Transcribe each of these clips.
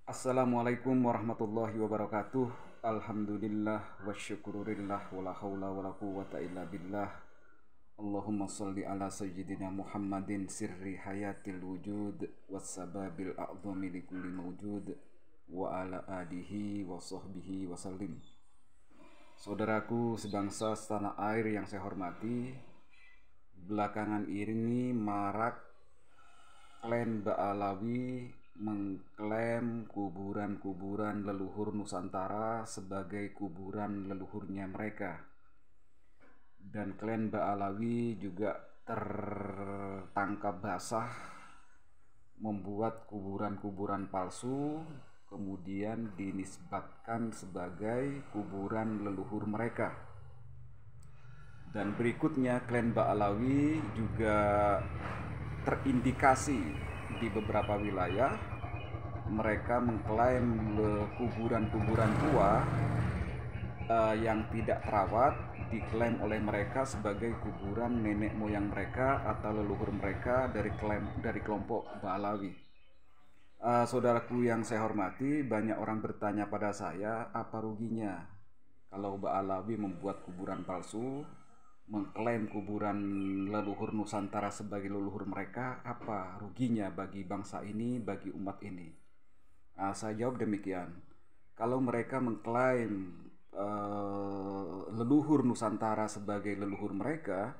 Assalamualaikum warahmatullahi wabarakatuh. Alhamdulillah wa syukurillah wa la hawla wa la quwwata illa billah. Allahumma salli ala sayyidina Muhammadin sirri hayatil wujud wassababil a'zami likulli mawjud wa ala alihi wa sahbihi wa sallim. Saudaraku sebangsa setanah air yang saya hormati, belakangan ini marak klan Ba'alawi mengklaim kuburan-kuburan leluhur Nusantara sebagai kuburan leluhurnya mereka. Dan klan Ba'alawi juga tertangkap basah membuat kuburan-kuburan palsu, kemudian dinisbatkan sebagai kuburan leluhur mereka. Dan berikutnya klan Ba'alawi juga terindikasi di beberapa wilayah mereka mengklaim kuburan-kuburan tua yang tidak terawat diklaim oleh mereka sebagai kuburan nenek moyang mereka atau leluhur mereka dari kelompok Ba'alawi. Saudaraku yang saya hormati, banyak orang bertanya pada saya, apa ruginya kalau Ba'alawi membuat kuburan palsu, mengklaim kuburan leluhur Nusantara sebagai leluhur mereka, apa ruginya bagi bangsa ini, bagi umat ini? Saya jawab demikian. Kalau mereka mengklaim leluhur Nusantara sebagai leluhur mereka,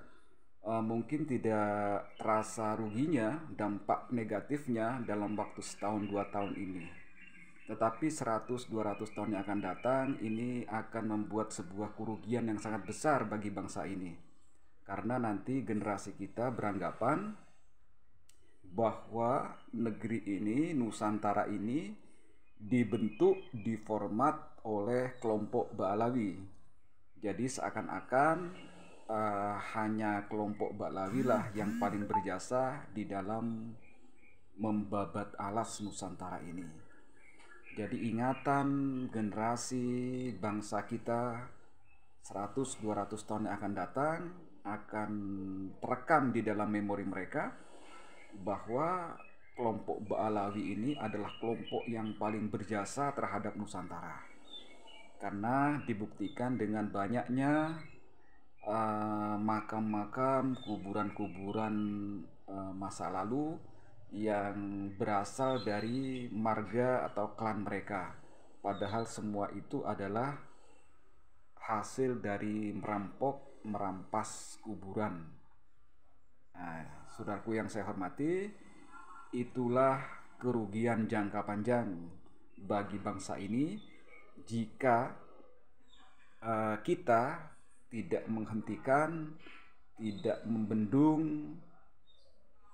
mungkin tidak terasa ruginya, dampak negatifnya dalam waktu setahun 2 tahun ini. Tetapi 100-200 tahun yang akan datang ini akan membuat sebuah kerugian yang sangat besar bagi bangsa ini. Karena nanti generasi kita beranggapan bahwa negeri ini, Nusantara ini dibentuk, diformat oleh kelompok Ba'alawi. Jadi seakan-akan hanya kelompok Ba'alawi lah yang paling berjasa di dalam membabat alas Nusantara ini. Jadi ingatan generasi bangsa kita 100-200 tahun yang akan datang akan terekam di dalam memori mereka bahwa kelompok Ba'alawi ini adalah kelompok yang paling berjasa terhadap Nusantara. Karena dibuktikan dengan banyaknya makam-makam, kuburan-kuburan masa lalu yang berasal dari marga atau klan mereka. Padahal semua itu adalah hasil dari merampas kuburan. Saudaraku yang saya hormati, itulah kerugian jangka panjang bagi bangsa ini jika kita tidak menghentikan, tidak membendung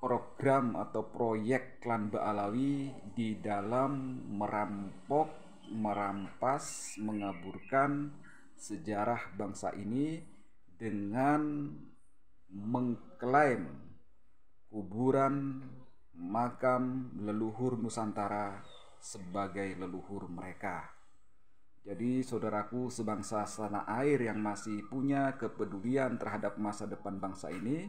program atau proyek klan Ba'alawi di dalam merampok, merampas, mengaburkan sejarah bangsa ini dengan mengklaim kuburan makam leluhur Nusantara sebagai leluhur mereka. Jadi saudaraku sebangsa setanah air yang masih punya kepedulian terhadap masa depan bangsa ini,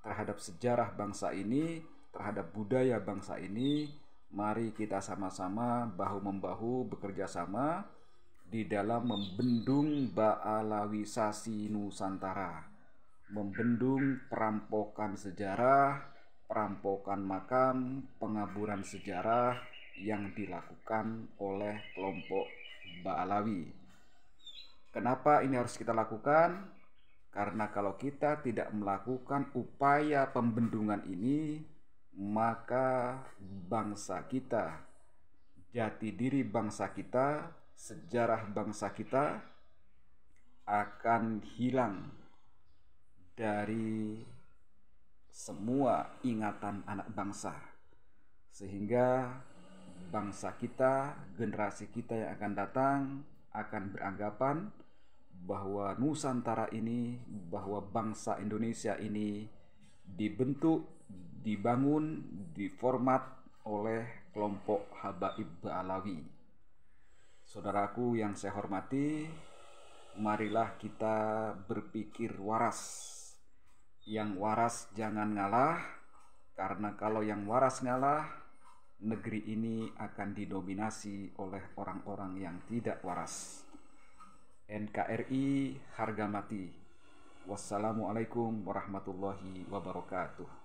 terhadap sejarah bangsa ini, terhadap budaya bangsa ini, mari kita sama-sama bahu-membahu bekerja sama di dalam membendung Ba'alawisasi Nusantara, membendung perampokan sejarah, perampokan makam, pengaburan sejarah yang dilakukan oleh kelompok Ba'alawi. Kenapa ini harus kita lakukan? Karena kalau kita tidak melakukan upaya pembendungan ini, maka bangsa kita, jati diri bangsa kita, sejarah bangsa kita akan hilang dari semua ingatan anak bangsa. Sehingga bangsa kita, generasi kita yang akan datang akan beranggapan bahwa Nusantara ini, bahwa bangsa Indonesia ini dibentuk, dibangun, diformat oleh kelompok Habaib Ba'alawi. Saudaraku yang saya hormati, marilah kita berpikir waras. Yang waras jangan ngalah, karena kalau yang waras ngalah, negeri ini akan didominasi oleh orang-orang yang tidak waras. NKRI harga mati. Wassalamualaikum warahmatullahi wabarakatuh.